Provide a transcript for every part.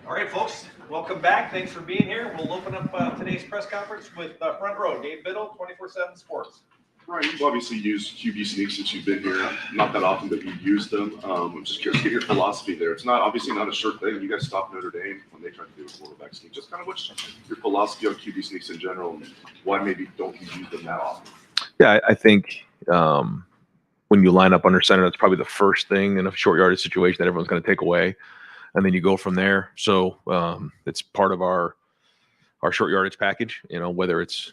All right, folks, welcome back. Thanks for being here. We'll open up today's press conference with Front Row, Dave Biddle, 24/7 Sports. Right, you've obviously used QB sneaks since you've been here. Not that often that you've used them. I'm just curious to get your philosophy there. It's not obviously not a sure thing. You guys stopped Notre Dame when they tried to do a quarterback sneak. Just kind of what's your philosophy on QB sneaks in general, and why maybe don't you use them that often? Yeah, I think when you line up under center, that's probably the first thing in a short yardage situation that everyone's going to take away, and then you go from there. So it's part of our short yardage package. Whether it's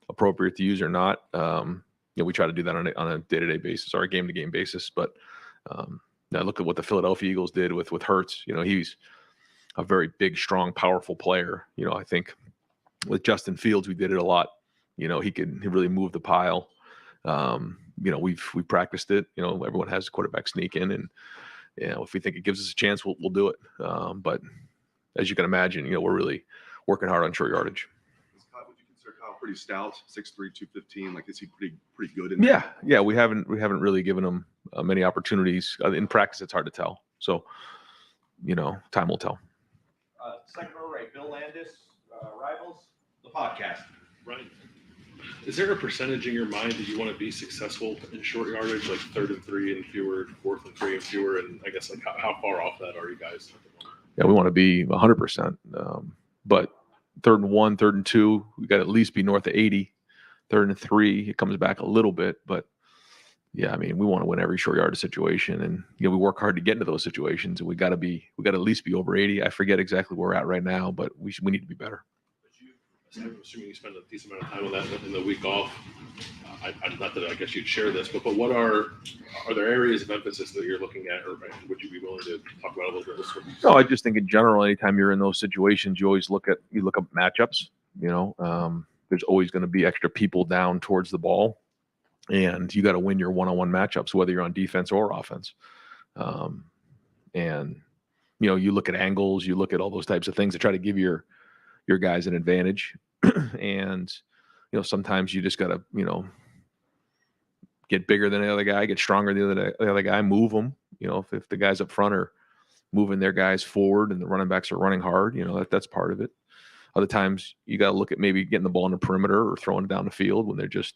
appropriate to use or not. We try to do that on a day-to-day basis or a game-to-game basis. But now look at what the Philadelphia Eagles did with Hurts. He's a very big, strong, powerful player. I think with Justin Fields, we did it a lot. He really moved the pile. We practiced it. Everyone has a quarterback sneak in, and if we think it gives us a chance, we'll do it. But as you can imagine, we're really working hard on short yardage. Would you consider Kyle pretty stout, 6'3", 215? Like, is he pretty good? Yeah. We haven't really given him many opportunities in practice. It's hard to tell. So, time will tell. Second row right, Bill Landis, Rivals, the podcast. Right. Is there a percentage in your mind that you want to be successful in short yardage, like 3rd and 3 and fewer, 4th and 3 and fewer? And I guess how far off that are you guys? Yeah, we want to be 100%. But 3rd and 1, 3rd and 2, we got to at least be north of 80. 3rd and 3, it comes back a little bit, but yeah, we want to win every short yardage situation, and we work hard to get into those situations, and we got to at least be over 80. I forget exactly where we're at right now, but we need to be better. I'm assuming you spend a decent amount of time on that in the week off. Not that I guess you'd share this, but what are there areas of emphasis that you're looking at, or would you be willing to talk about a little bit? No, I just think in general, anytime you're in those situations, you always look up matchups. There's always going to be extra people down towards the ball, and you got to win your one-on-one matchups, whether you're on defense or offense. And you look at angles, you look at all those types of things to try to give your guys an advantage. And sometimes you just got to get bigger than the other guy, get stronger than the other guy, move them. If the guys up front are moving their guys forward and the running backs are running hard, that's part of it. Other times you got to look at maybe getting the ball in the perimeter or throwing it down the field when they're just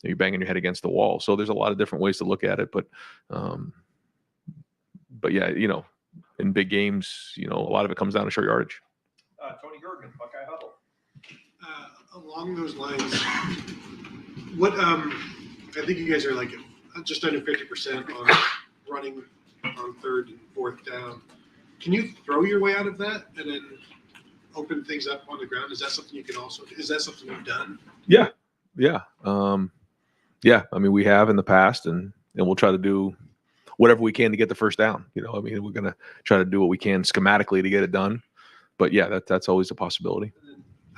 you're banging your head against the wall. So there's a lot of different ways to look at it, but yeah, in big games, a lot of it comes down to short yardage. Tony Gergen, Buckeye Huddle. Along those lines, what I think you guys are like just under 50% on running on 3rd and 4th down. Can you throw your way out of that and then open things up on the ground? Is that something you can also? Is that something you've done? Yeah. We have in the past, and we'll try to do whatever we can to get the first down. We're going to try to do what we can schematically to get it done. But yeah, that's always a possibility.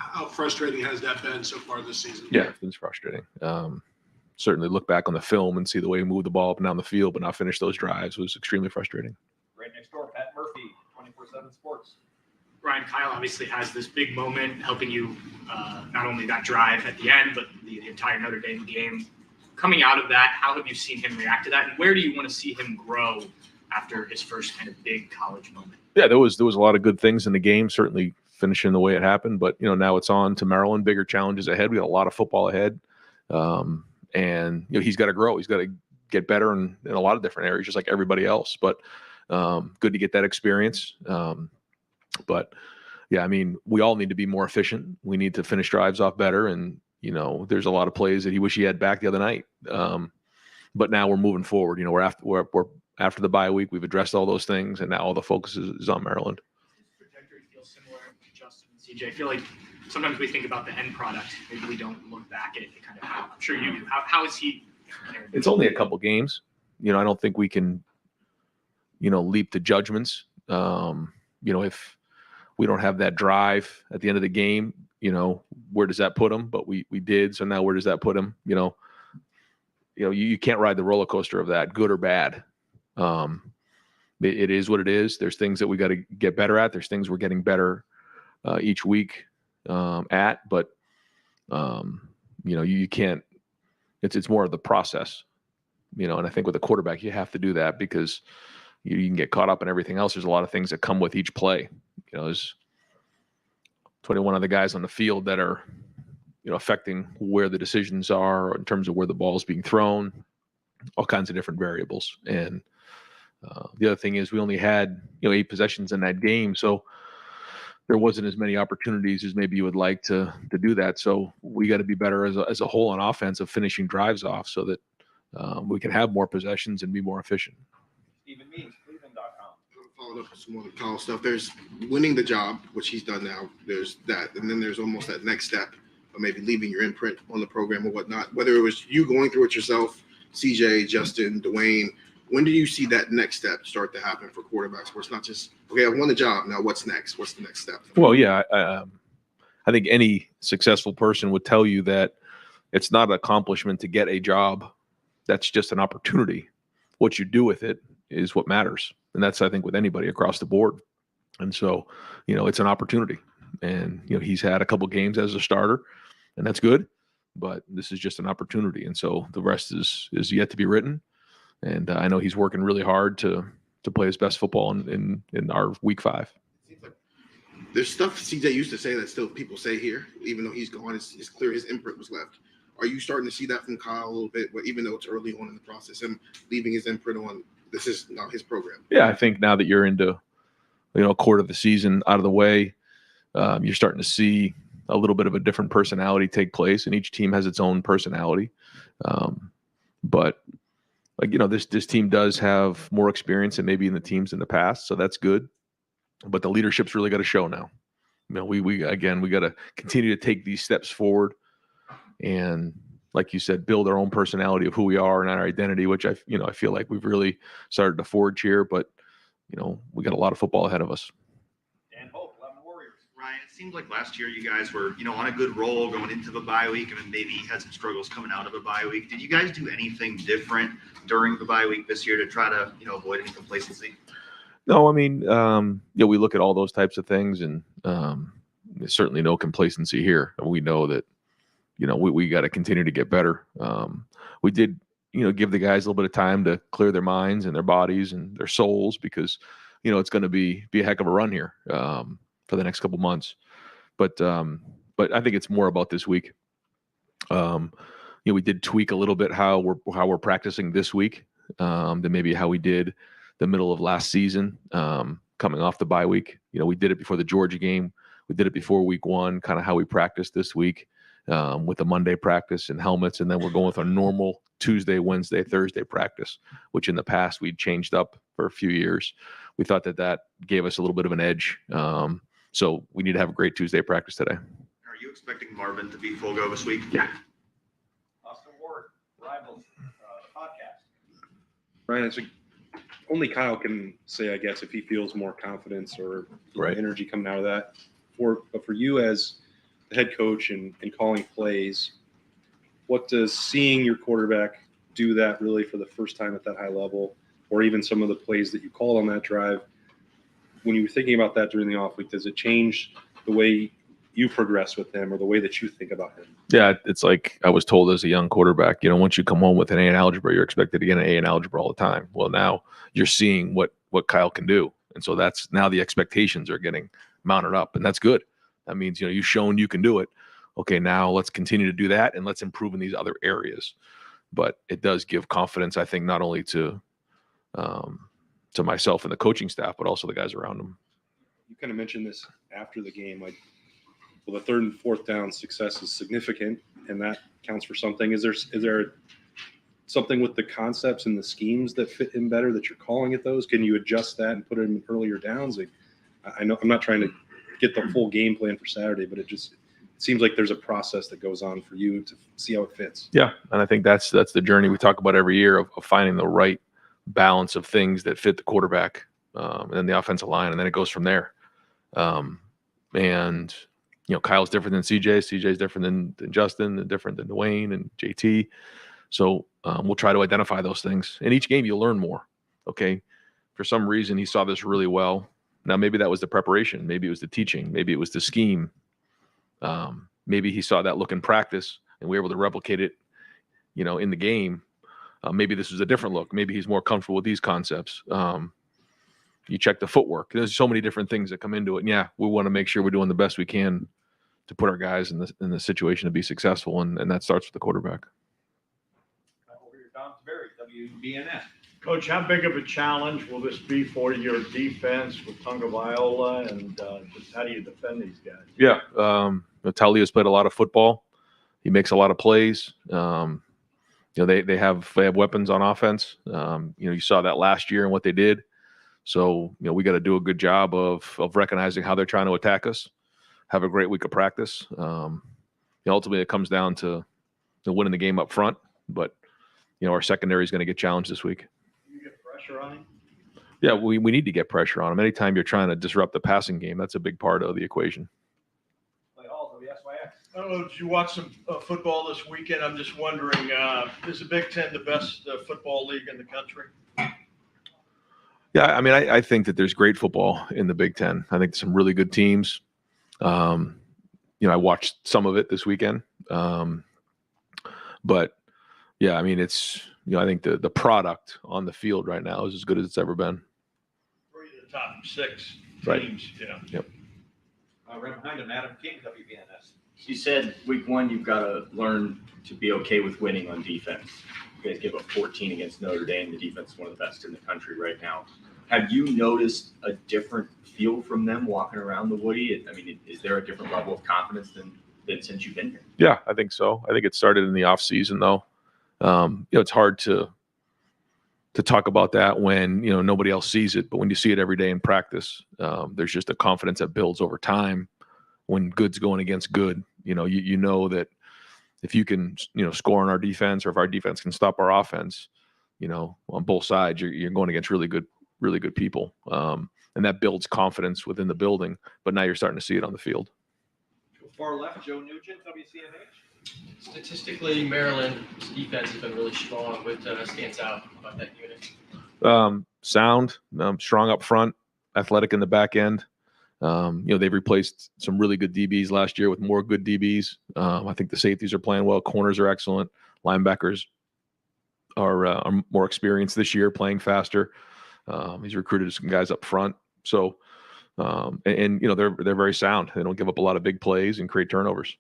How frustrating has that been so far this season? Yeah, it's frustrating. Certainly look back on the film and see the way we moved the ball up and down the field, but not finish those drives was extremely frustrating. Right next door, Pat Murphy, 24/7 Sports. Ryan, Kyle obviously has this big moment helping you not only that drive at the end, but the entire Notre Dame game. Coming out of that, how have you seen him react to that, and where do you want to see him grow after his first kind of big college moment? Yeah, there was a lot of good things in the game, certainly finishing the way it happened, but now it's on to Maryland, bigger challenges ahead. We got a lot of football ahead. And he's got to grow. He's got to get better in a lot of different areas, just like everybody else. But good to get that experience. But yeah, we all need to be more efficient. We need to finish drives off better. And there's a lot of plays that he wish he had back the other night. But now we're moving forward. We're after the bye week. We've addressed all those things, and now all the focus is on Maryland. His trajectory feels similar to Justin and CJ. I feel like sometimes we think about the end product. Maybe we don't look back at it kind of how I'm sure you do. How is he? It's only a couple games. I don't think we can, leap to judgments. If we don't have that drive at the end of the game, where does that put him? But we did. So now where does that put him? You can't ride the roller coaster of that, good or bad. It is what it is. There's things that we got to get better at. There's things we're getting better each week at, but you can't. It's more of the process. And I think with a quarterback, you have to do that because you can get caught up in everything else. There's a lot of things that come with each play. There's 21 other guys on the field that are, affecting where the decisions are in terms of where the ball is being thrown, all kinds of different variables. And the other thing is we only had, 8 possessions in that game. So there wasn't as many opportunities as maybe you would like to do that. So we got to be better as a whole on offense of finishing drives off so that we can have more possessions and be more efficient. Stephen Means, Cleveland.com. Following up with some more of the Kyle stuff. There's winning the job, which he's done now. There's that, and then there's almost that next step of maybe leaving your imprint on the program or whatnot. Whether it was you going through it yourself, CJ, Justin, Dwayne. When do you see that next step start to happen for quarterbacks? Where it's not just okay, I won the job. Now what's next? What's the next step? Well, yeah, I think any successful person would tell you that it's not an accomplishment to get a job. That's just an opportunity. What you do with it is what matters. And that's, I think, with anybody across the board. And so, it's an opportunity. And, he's had a couple games as a starter, and that's good. But this is just an opportunity. And so the rest is yet to be written. And I know he's working really hard to play his best football in our week 5. There's stuff CJ used to say that still people say here, even though he's gone. It's clear his imprint was left. Are you starting to see that from Kyle a little bit? But even though it's early on in the process, him leaving his imprint on this is not his program. Yeah, I think now that you're into, a quarter of the season out of the way, you're starting to see a little bit of a different personality take place, and each team has its own personality. But this team does have more experience than maybe in the teams in the past, so that's good. But the leadership's really got to show now. We got to continue to take these steps forward, and like you said, build our own personality of who we are and our identity, which I feel like we've really started to forge here. But we got a lot of football ahead of us. Dan Hope, 11 Warriors. Ryan, it seemed like last year you guys were, on a good roll going into the bye week, and then maybe had some struggles coming out of a bye week. Did you guys do anything different during the bye week this year to try to, avoid any complacency? No, I mean, we look at all those types of things, and there's certainly no complacency here. We know that, we got to continue to get better. We did, give the guys a little bit of time to clear their minds and their bodies and their souls because, it's going to be a heck of a run here for the next couple months. But I think it's more about this week. We did tweak a little bit how we're practicing this week than maybe how we did the middle of last season coming off the bye week. We did it before the Georgia game. We did it before week 1, kind of how we practiced this week with the Monday practice and helmets. And then we're going with our normal Tuesday, Wednesday, Thursday practice, which in the past we'd changed up for a few years. We thought that gave us a little bit of an edge. So we need to have a great Tuesday practice today. Are you expecting Marvin to be full go this week? Yeah. Austin Ward, Rivals, podcast. Ryan, it's only Kyle can say, I guess, if he feels more confidence or Right. energy coming out of that. But for you as the head coach and calling plays, what does seeing your quarterback do that really for the first time at that high level, or even some of the plays that you called on that drive, when you were thinking about that during the off week, does it change the way you progress with him or the way that you think about him? Yeah, it's like I was told as a young quarterback, once you come home with an A in algebra, you're expected to get an A in algebra all the time. Well, now you're seeing what Kyle can do. And so that's now the expectations are getting mounted up, and that's good. That means, you've shown you can do it. Okay, now let's continue to do that, and let's improve in these other areas. But it does give confidence, I think, not only to myself and the coaching staff, but also the guys around him. You kind of mentioned this after the game, like, well, the 3rd and 4th down success is significant, and that counts for something. Is there something with the concepts and the schemes that fit him better that you're calling at those? Can you adjust that and put it in earlier downs? Like, I know I'm not trying to get the full game plan for Saturday, but it seems like there's a process that goes on for you to see how it fits. Yeah, and I think that's the journey we talk about every year of finding the right balance of things that fit the quarterback and then the offensive line, and then it goes from there. And Kyle's different than CJ. CJ's different than Justin, and different than Dwayne and JT. So we'll try to identify those things. In each game, you'll learn more. Okay, for some reason, he saw this really well. Now, maybe that was the preparation. Maybe it was the teaching. Maybe it was the scheme. Maybe he saw that look in practice, and we were able to replicate it, in the game. Maybe this is a different look. Maybe he's more comfortable with these concepts. You check the footwork. There's so many different things that come into it. And yeah, we want to make sure we're doing the best we can to put our guys in the situation to be successful, and that starts with the quarterback. Over here, Tom Berry, WBNS. Coach, how big of a challenge will this be for your defense with Tunga Viola, and just how do you defend these guys? Yeah, Talia's played a lot of football. He makes a lot of plays. They have weapons on offense. You saw that last year and what they did. So we got to do a good job of recognizing how they're trying to attack us. Have a great week of practice. Ultimately, it comes down to winning the game up front. But our secondary is going to get challenged this week. You get pressure on him? Yeah, we need to get pressure on him. Anytime you're trying to disrupt the passing game, that's a big part of the equation. Play Hall, WSYX. I don't know, did you watch some football this weekend? I'm just wondering, is the Big Ten the best football league in the country? Yeah, I think that there's great football in the Big Ten. I think some really good teams. I watched some of it this weekend. But yeah, it's I think the product on the field right now is as good as it's ever been. 3 of the top 6 Right. teams, yeah. Yep. Right behind him, Adam King, WBNS. You said week 1 you've got to learn to be okay with winning on defense. You guys gave up 14 against Notre Dame. The defense is one of the best in the country right now. Have you noticed a different feel from them walking around the Woody? Is there a different level of confidence than since you've been here? Yeah, I think so. I think it started in the off season though. It's hard to talk about that when nobody else sees it, but when you see it every day in practice, there's just a confidence that builds over time when good's going against good. You know that if you can score on our defense, or if our defense can stop our offense, on both sides, you're going against really good people, and that builds confidence within the building. But now you're starting to see it on the field. Far left, Joe Nugent, WCNH. Statistically, Maryland's defense has been really strong. What stands out about that unit? Sound, strong up front, athletic in the back end. They've replaced some really good DBs last year with more good DBs. I think the safeties are playing well. Corners are excellent. Linebackers are more experienced this year, playing faster. He's recruited some guys up front. So, they're very sound. They don't give up a lot of big plays and create turnovers.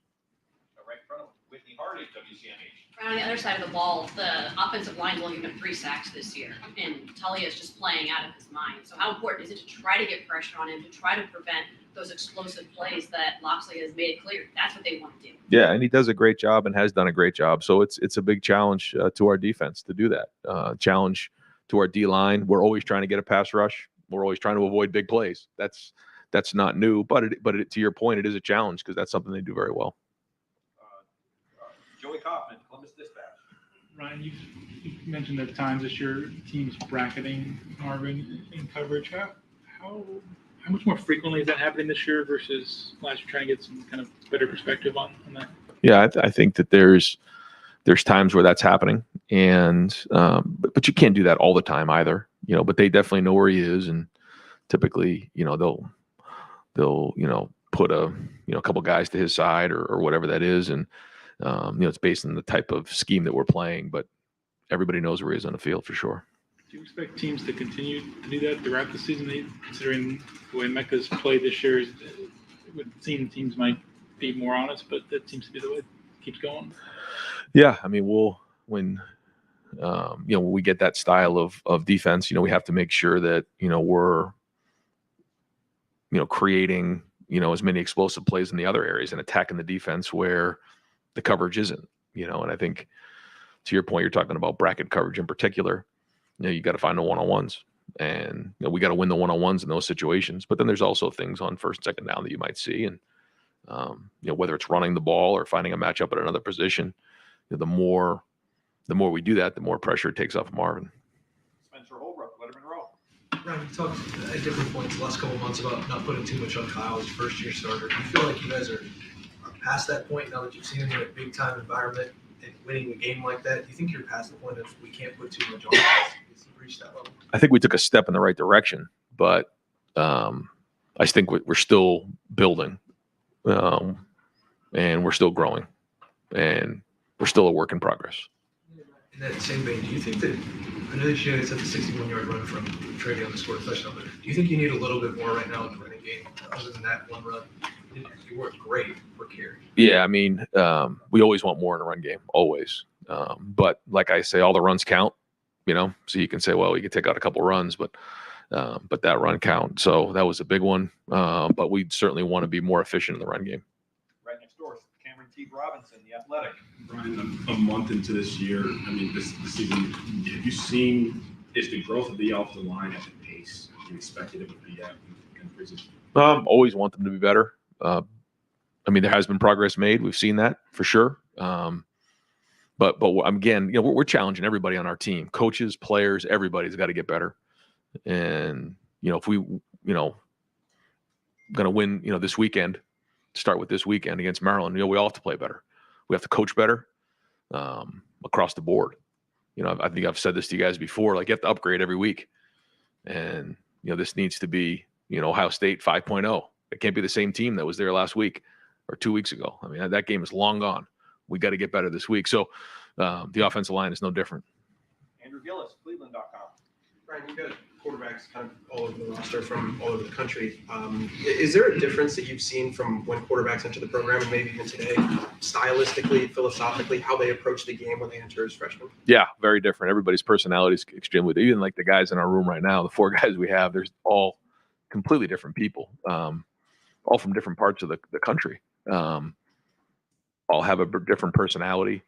Right in front of Whitney Hardy, WCNH. On the other side of the ball, the offensive line's only given 3 sacks this year, and Talia is just playing out of his mind. So how important is it to try to get pressure on him, to try to prevent those explosive plays that Loxley has made it clear that's what they want to do? Yeah, and he does a great job and has done a great job. So it's a big challenge to our defense to do that. Challenge to our D-line. We're always trying to get a pass rush. We're always trying to avoid big plays. That's not new, but to your point, it is a challenge because that's something they do very well. Joey Kaufman, Columbus Dispatch. Ryan, you've mentioned at times that your team's bracketing Marvin in coverage. How much more frequently is that happening this year versus last year? Trying to get some kind of better perspective on that. Yeah, I think that there's times where that's happening, and but you can't do that all the time either. But they definitely know where he is, and typically, they'll put a couple guys to his side or whatever that is, and it's based on the type of scheme that we're playing, but everybody knows where he is on the field for sure. Do you expect teams to continue to do that throughout the season, considering the way Mecca's played this year? It would seem teams might be more honest, but that seems to be the way it keeps going. Yeah, when we get that style of defense, we have to make sure that we're creating as many explosive plays in the other areas and attacking the defense where the coverage isn't. And I think to your point, you're talking about bracket coverage in particular. You got to find the one-on-ones, and we got to win the one-on-ones in those situations. But then there's also things on first and second down that you might see, and whether it's running the ball or finding a matchup at another position, the more we do that, the more pressure it takes off Marvin. Spencer Holbrook, Letterman Row. Ryan, you talked at different points the last couple of months about not putting too much on Kyle as first-year starter. Do you feel like you guys are past that point now that you've seen him in a big-time environment and winning a game like that? Do you think you're past the point of we can't put too much on him? Has he reached that level? I think we took a step in the right direction, but I think we're still building, and we're still growing, and we're still a work in progress. In that same vein, do you think that, I know that you guys had the 61-yard run from Trey on the score touchdown, but do you think you need a little bit more right now in the running game other than that one run? You weren't great for carry. Yeah, I mean, we always want more in a run game, always. But like I say, all the runs count, so you can say, well, you can take out a couple runs, but that run count. So that was a big one. But we certainly want to be more efficient in the run game. Right next door, Cameron T. Robinson, the Athletic. Brian, a month into this year, I mean, this season, have you seen, is the growth of the offensive line at the pace you expected it would be at in preseason? Always want them to be better. I mean, there has been progress made. We've seen that for sure. But again, we're challenging everybody on our team, coaches, players, everybody's got to get better. And, if we, going to win, this weekend, start with this weekend against Maryland, we all have to play better. We have to coach better across the board. I think I've said this to you guys before, like you have to upgrade every week. And, this needs to be, Ohio State 5.0. It can't be the same team that was there last week or 2 weeks ago. I mean, that game is long gone. We got to get better this week. So the offensive line is no different. Andrew Gillis, Cleveland.com. Brian, you've got quarterbacks kind of all over the roster from all over the country. Is there a difference that you've seen from when quarterbacks enter the program and maybe even today, stylistically, philosophically, how they approach the game when they enter as freshmen? Yeah, very different. Everybody's personality is extremely different. Even like the guys in our room right now, the 4 guys we have, there's all completely different people, all from different parts of the country. All have a different personality,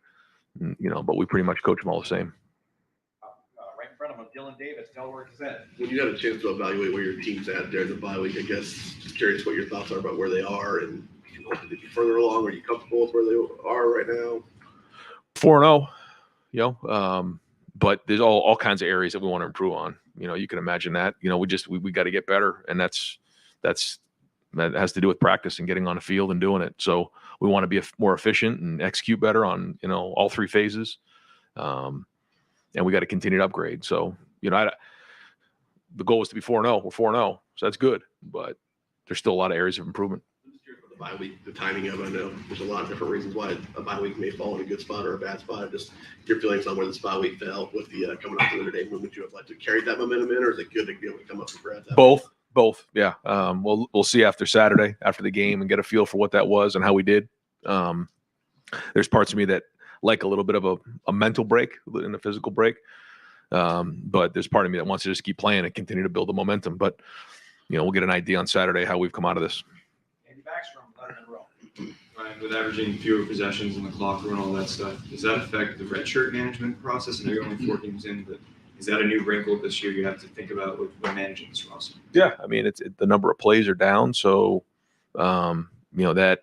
but we pretty much coach them all the same. Right in front of him, Dylan Davis, Delaware Gazette. When you got a chance to evaluate where your team's at during the bye week, I guess just curious what your thoughts are about where they are and if you want to be further along. Are you comfortable with where they are right now? 4-0, but there's all kinds of areas that we want to improve on. You can imagine that. We got to get better, and that has to do with practice and getting on the field and doing it. So we want to be more efficient and execute better on all 3 phases, and we got to continue to upgrade. So the goal is to be 4-0. We're 4-0, so that's good, but there's still a lot of areas of improvement. The bye week, the timing of it, I know there's a lot of different reasons why a bye week may fall in a good spot or a bad spot. Just your feelings on where this bye week fell with the coming off the Notre Dame. Would you have liked to carry that momentum in, or is it good to be able to come up and grab that? Both. Yeah. We'll see after Saturday, after the game, and get a feel for what that was and how we did. There's parts of me that like a little bit of a mental break and a physical break. But there's part of me that wants to just keep playing and continue to build the momentum. But, we'll get an idea on Saturday how we've come out of this. Andy Backstrom, Letterman Row. Ryan, with averaging fewer possessions in the clock and all that stuff, does that affect the redshirt management process? I know you're only 4 games in, but is that a new wrinkle this year you have to think about when managing this roster? Yeah, I mean, the number of plays are down, so that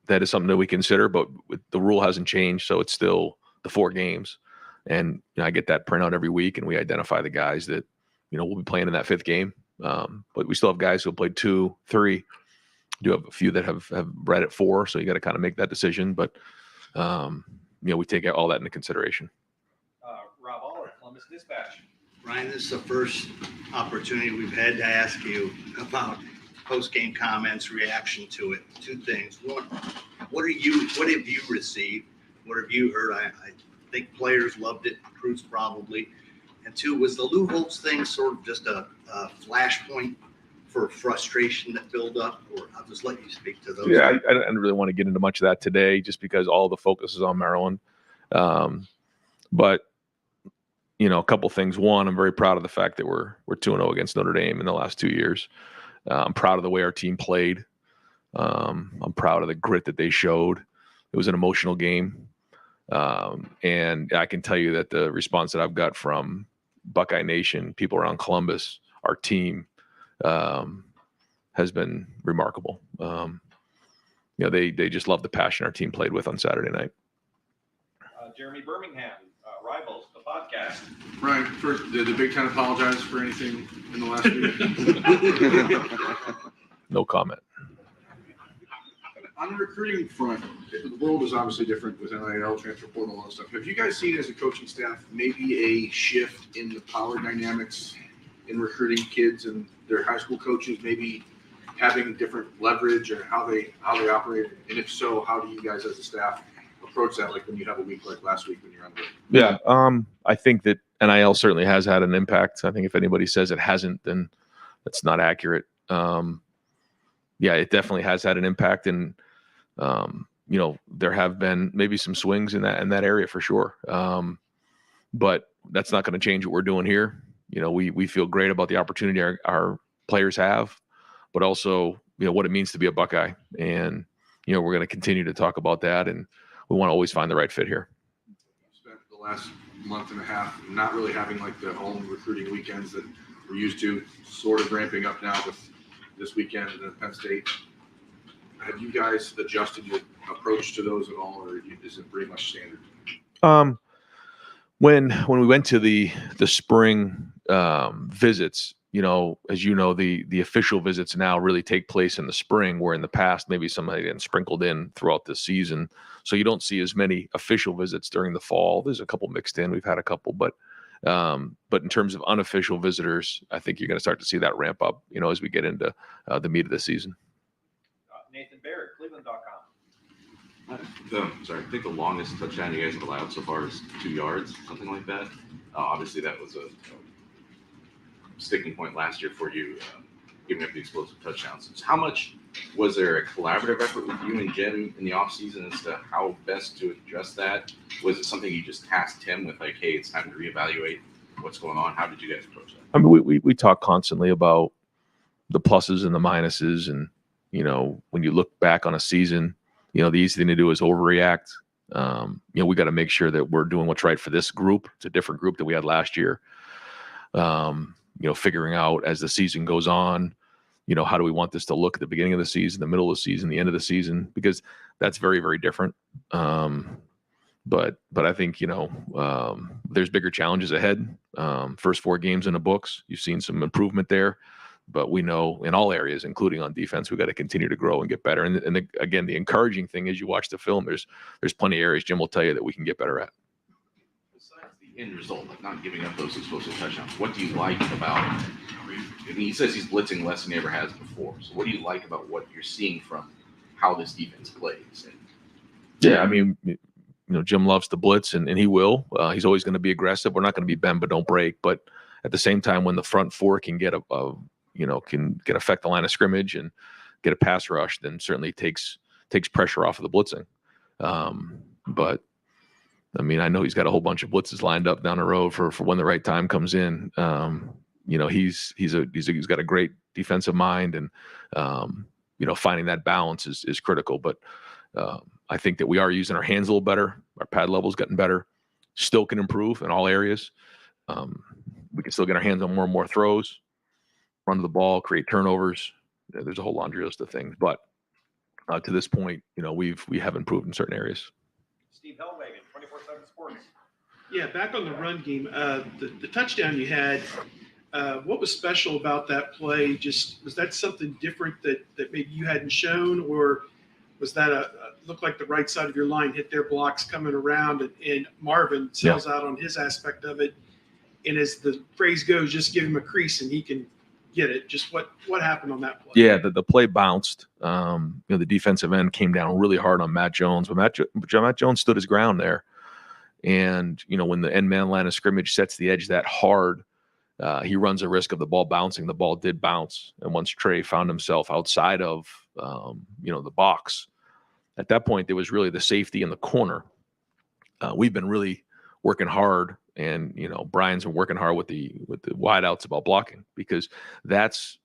is something that we consider. But the rule hasn't changed, so it's still the 4 games, and I get that printout every week, and we identify the guys that we'll be playing in that 5th game. But we still have guys who have played 2, 3. Do have a few that have read at 4, so you got to kind of make that decision. But we take all that into consideration. Rob Aller, Columbus Dispatch. Ryan, this is the first opportunity we've had to ask you about post-game comments, reaction to it. 2 things. One, what have you received? What have you heard? I think players loved it, recruits probably. And 2, was the Lou Holtz thing sort of just a flashpoint for frustration that build up? Or I'll just let you speak to those. Yeah, I don't really want to get into much of that today just because all the focus is on Maryland. But a couple things. One, I'm very proud of the fact that we're 2-0 against Notre Dame in the last 2 years. I'm proud of the way our team played. I'm proud of the grit that they showed. It was an emotional game. And I can tell you that the response that I've got from Buckeye Nation, people around Columbus, our team, has been remarkable. They just love the passion our team played with on Saturday night. Jeremy Birmingham, Rivals, the podcast. Ryan, first, did the Big Ten apologize for anything in the last week? No comment. On the recruiting front, the world is obviously different with NIL, transfer portal, all that stuff. Have you guys seen as a coaching staff maybe a shift in the power dynamics in recruiting kids and their high school coaches maybe having different leverage or how they operate? And if so, how do you guys as a staff approach that, like when you have a week like last week when you're on the Yeah, I think that NIL certainly has had an impact. I think if anybody says it hasn't, then that's not accurate. Yeah, it definitely has had an impact, and there have been maybe some swings in that area for sure. But that's not going to change what we're doing here. We feel great about the opportunity our players have, but also what it means to be a Buckeye, and we're going to continue to talk about that, and we want to always find the right fit here. spent the last month and a half not really having like the home recruiting weekends that we're used to, sort of ramping up now with this weekend and then Penn State. Have you guys adjusted your approach to those at all, or is it pretty much standard? When we went to the spring visits, as you know, the official visits now really take place in the spring, where in the past maybe somebody had sprinkled in throughout the season. So you don't see as many official visits during the fall. There's a couple mixed in. We've had a couple, but in terms of unofficial visitors, I think you're going to start to see that ramp up, as we get into the meat of the season. Nathan Barrett, Cleveland.com. I think the longest touchdown you guys have allowed so far is 2 yards, something like that. Obviously, that was a sticking point last year for you, giving up the explosive touchdowns. So how much was there a collaborative effort with you and Jim in the offseason as to how best to address that? Was it something you just tasked him with, like, hey, it's time to reevaluate what's going on? How did you guys approach that? I mean, we talk constantly about the pluses and the minuses, and when you look back on a season, the easy thing to do is overreact. We got to make sure that we're doing what's right for this group. It's a different group that we had last year. Figuring out as the season goes on, how do we want this to look at the beginning of the season, the middle of the season, the end of the season, because that's very, very different. But I think, there's bigger challenges ahead. First 4 games in the books, you've seen some improvement there. But we know in all areas, including on defense, we've got to continue to grow and get better. And again, the encouraging thing is you watch the film, there's plenty of areas Jim will tell you that we can get better at. Besides the end result of not giving up those explosive touchdowns, what do you like about, I mean, he says he's blitzing less than he ever has before. So what do you like about what you're seeing from how this defense plays? Yeah, I mean, Jim loves to blitz, and he will. He's always going to be aggressive. We're not going to be bend but don't break. But at the same time, when the front 4 can get can affect the line of scrimmage and get a pass rush, then certainly takes pressure off of the blitzing. But I mean, I know he's got a whole bunch of blitzes lined up down the road for when the right time comes in. He's got a great defensive mind, and finding that balance is critical. But I think that we are using our hands a little better. Our pad level's gotten better. Still can improve in all areas. We can still get our hands on more and more throws, run to the ball, create turnovers. There's a whole laundry list of things. But to this point, we have improved in certain areas. Steve Hellwagen, 24/7 Sports. Yeah, back on the run game, the touchdown you had, what was special about that play? Was that something different that maybe you hadn't shown, or was that looked like the right side of your line hit their blocks coming around, and Marvin sells out on his aspect of it? And as the phrase goes, just give him a crease and he can get it. Just what happened on that play? Yeah, the play bounced. The defensive end came down really hard on Matt Jones, but Matt Jones stood his ground there. And when the end man line of scrimmage sets the edge that hard, he runs a risk of the ball bouncing. The ball did bounce, and once Trey found himself outside of the box, at that point there was really the safety in the corner. We've been really working hard. And Brian's been working hard with the wideouts about blocking, because that's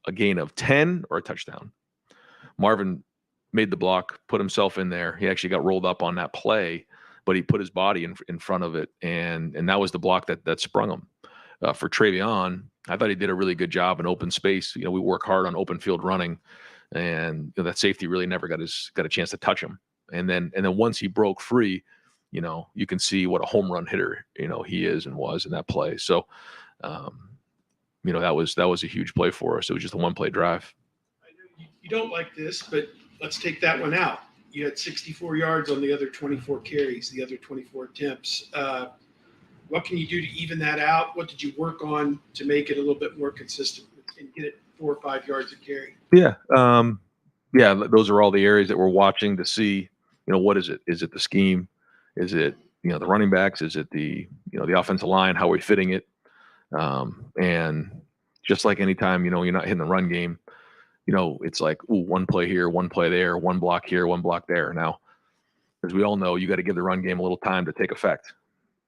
a gain of 10 or a touchdown. Marvin made the block, put himself in there. He actually got rolled up on that play, but he put his body in front of it, and that was the block that sprung him. For Travion, I thought he did a really good job in open space. We work hard on open field running, and that safety really never got a chance to touch him. And then once he broke free, you can see what a home run hitter, he is and was in that play. So, that was a huge play for us. It was just a 1-play drive. I know you don't like this, but let's take that one out. You had 64 yards on the other 24 carries, the other 24 attempts. What can you do to even that out? What did you work on to make it a little bit more consistent and get it 4 or 5 yards a carry? Yeah. Those are all the areas that we're watching to see, what is it? Is it the scheme? Is it, the running backs? Is it the, the offensive line? How are we fitting it? And just like anytime, you're not hitting the run game, it's like, ooh, one play here, one play there, one block here, one block there. Now, as we all know, you got to give the run game a little time to take effect.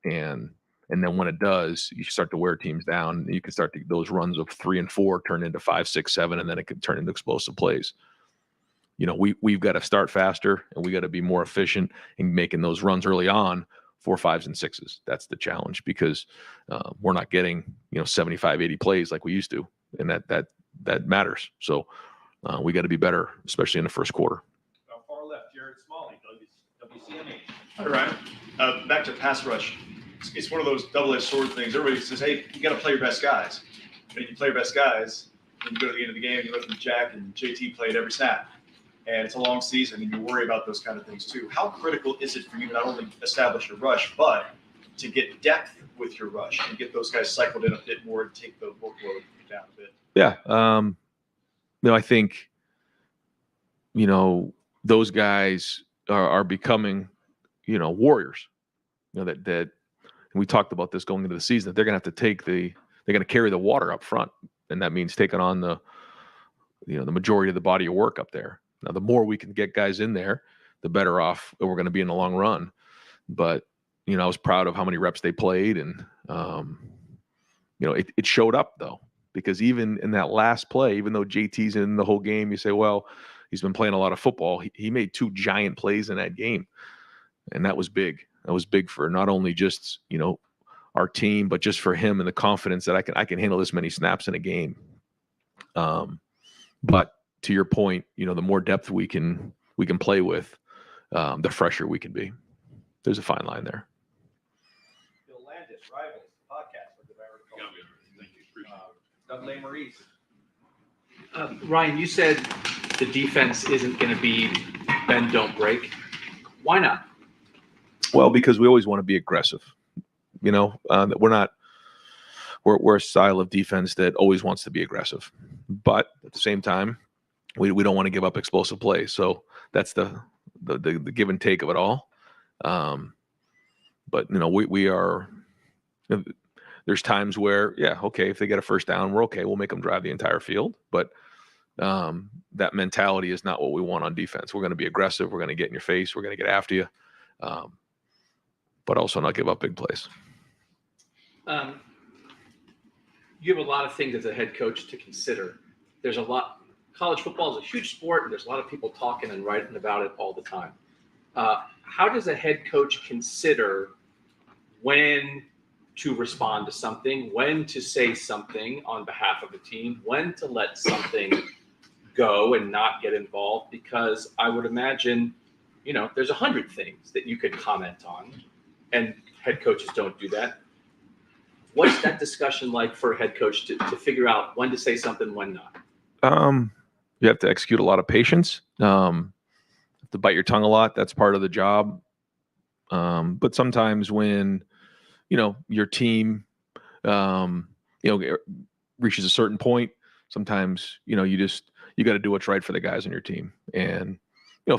And then when it does, you start to wear teams down. You can start to, those runs of 3 and 4 turn into 5, 6, 7, and then it can turn into explosive plays. We've got to start faster, and we got to be more efficient in making those runs early on, 4, 5s, and 6s. That's the challenge, because we're not getting 75, 80 plays like we used to, and that matters. So we got to be better, especially in the first quarter. Far left, Jared Smalley, WCMA. Hi, Ryan. Back to pass rush. It's one of those double-edged sword things. Everybody says, hey, you got to play your best guys. And you play your best guys, and you go to the end of the game, you look at Jack and JT played every snap. And it's a long season, and you worry about those kind of things too. How critical is it for you to not only establish your rush, but to get depth with your rush and get those guys cycled in a bit more and take the workload down a bit? Yeah. I think, those guys are becoming, warriors. That we talked about this going into the season, that they're going to have to they're going to carry the water up front. And that means taking on the majority of the body of work up there. Now, the more we can get guys in there, the better off we're going to be in the long run. But, I was proud of how many reps they played. And, it showed up, though, because even in that last play, even though JT's in the whole game, you say, well, he's been playing a lot of football. He made 2 giant plays in that game. And that was big. That was big for not only just, our team, but just for him and the confidence that I can handle this many snaps in a game. But to your point, the more depth we can play with, the fresher we can be. There's a fine line there. Bill Landis, Rivals, podcast with the Thank you. Doug Maurice. Ryan, you said the defense isn't going to be bend, don't break. Why not? Well, because we always want to be aggressive. We're a style of defense that always wants to be aggressive, but at the same time, we don't want to give up explosive plays. So that's the give and take of it all. But we are. There's times where, okay, if they get a first down, we're okay. We'll make them drive the entire field, but that mentality is not what we want on defense. We're going to be aggressive. We're going to get in your face. We're going to get after you, but also not give up big plays. You have a lot of things as a head coach to consider. There's a lot. College football is a huge sport, and there's a lot of people talking and writing about it all the time. How does a head coach consider when to respond to something, when to say something on behalf of a team, when to let something go and not get involved? Because I would imagine, there's 100 things that you could comment on, and head coaches don't do that. What's that discussion like for a head coach to figure out when to say something, when not? You have to execute a lot of patience. You have to bite your tongue a lot. That's part of the job. But sometimes when, your team, reaches a certain point, sometimes, you got to do what's right for the guys on your team. And,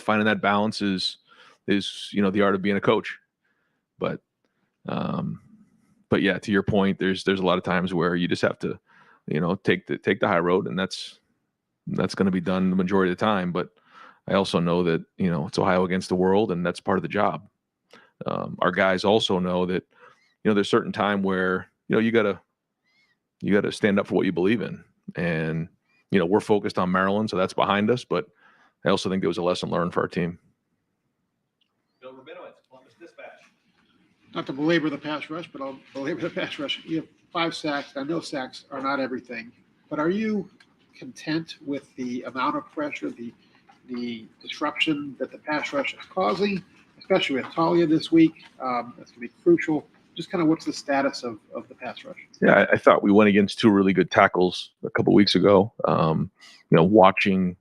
finding that balance is the art of being a coach. But yeah, to your point, there's a lot of times where you just have to, take the high road, and that's going to be done the majority of the time. But I also know that, it's Ohio against the world, and that's part of the job. Our guys also know that, there's certain time where, you gotta stand up for what you believe in. And, we're focused on Maryland, so that's behind us. But I also think there was a lesson learned for our team. Bill Rabinowitz, Columbus Dispatch. Not to belabor the pass rush, but I'll belabor the pass rush. You have 5 sacks. I know sacks are not everything, but are you content with the amount of pressure, the disruption that the pass rush is causing, especially with Talia this week? That's going to be crucial. Just kind of what's the status of the pass rush? Yeah, I thought we went against 2 really good tackles a couple weeks ago. Watching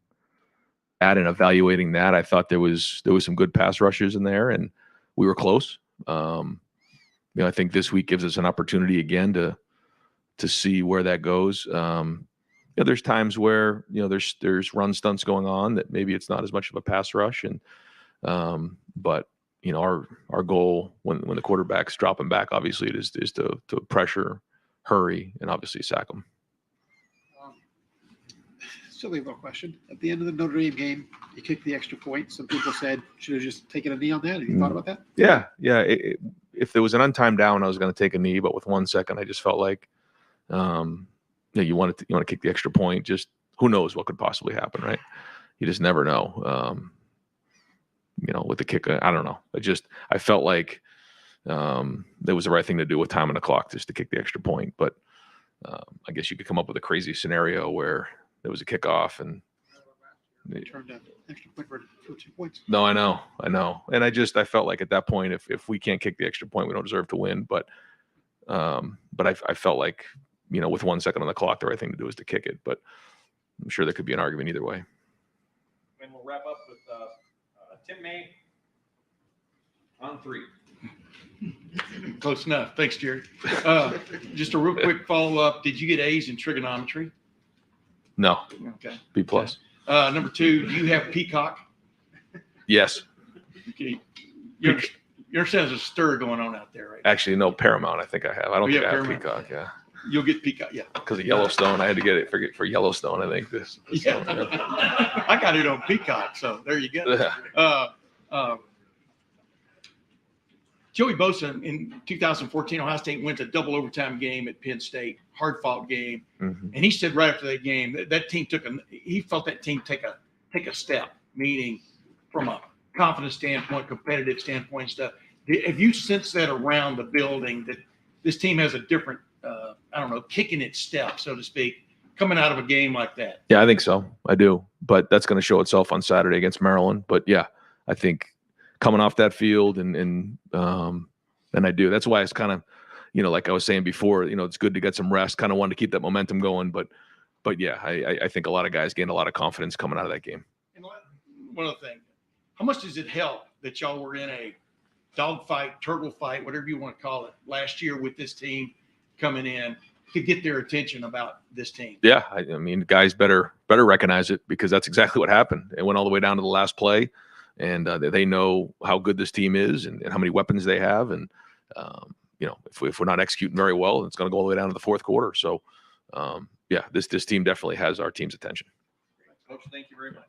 that and evaluating that, I thought there was some good pass rushers in there, and we were close. I think this week gives us an opportunity again to see where that goes. There's times where there's run stunts going on that maybe it's not as much of a pass rush, and But our goal when the quarterback's dropping back, obviously, is to pressure, hurry, and obviously sack them. Silly little question. At the end of the Notre Dame game, you kicked the extra point. Some people said, should have just taken a knee on that. Have you thought about that? Yeah. If there was an untimed down, I was going to take a knee, but with 1 second, I just felt like, you want to kick the extra point. Just who knows what could possibly happen, right? You just never know. With the kick, I don't know. I felt like that was the right thing to do with time on the clock, just to kick the extra point. But I guess you could come up with a crazy scenario where there was a kickoff and They turned down extra point for 2 points. no, I know. And I felt like at that point, if we can't kick the extra point, we don't deserve to win. But I felt like, with 1 second on the clock, the right thing to do is to kick it. But I'm sure there could be an argument either way. And we'll wrap up with Tim May on 3. Close enough. Thanks, Jerry. Just a real quick follow-up. Did you get A's in trigonometry? No. Okay. B plus. Number 2, do you have Peacock? Yes. Okay. You understand there's a stir going on out there, right? Actually, no, Paramount. I think I have. I don't you think I have have Paramount? Peacock. Yeah. You'll get Peacock, yeah. Because of Yellowstone, I had to get it for Yellowstone. I think this. Yeah. I got it on Peacock, so there you go. Joey Bosa in 2014, Ohio State went to double overtime game at Penn State, hard fought game, and he said right after that game that team he felt that team take a step, meaning from a confidence standpoint, competitive standpoint, and stuff. Have you sensed that around the building that this team has a different, kicking its step, so to speak, coming out of a game like that? Yeah, I think so. I do. But that's going to show itself on Saturday against Maryland. But yeah, I think coming off that field and I do. That's why it's kind of, like I was saying before, it's good to get some rest. Kind of wanted to keep that momentum going. But yeah, I think a lot of guys gained a lot of confidence coming out of that game. And one other thing, how much does it help that y'all were in a dogfight, turtle fight, whatever you want to call it, last year with this team coming in to get their attention about this team? Yeah, I mean, guys better recognize it, because that's exactly what happened. It went all the way down to the last play, and they know how good this team is and how many weapons they have. And if we're not executing very well, it's going to go all the way down to the fourth quarter. So yeah, this team definitely has our team's attention. Coach, thank you very much.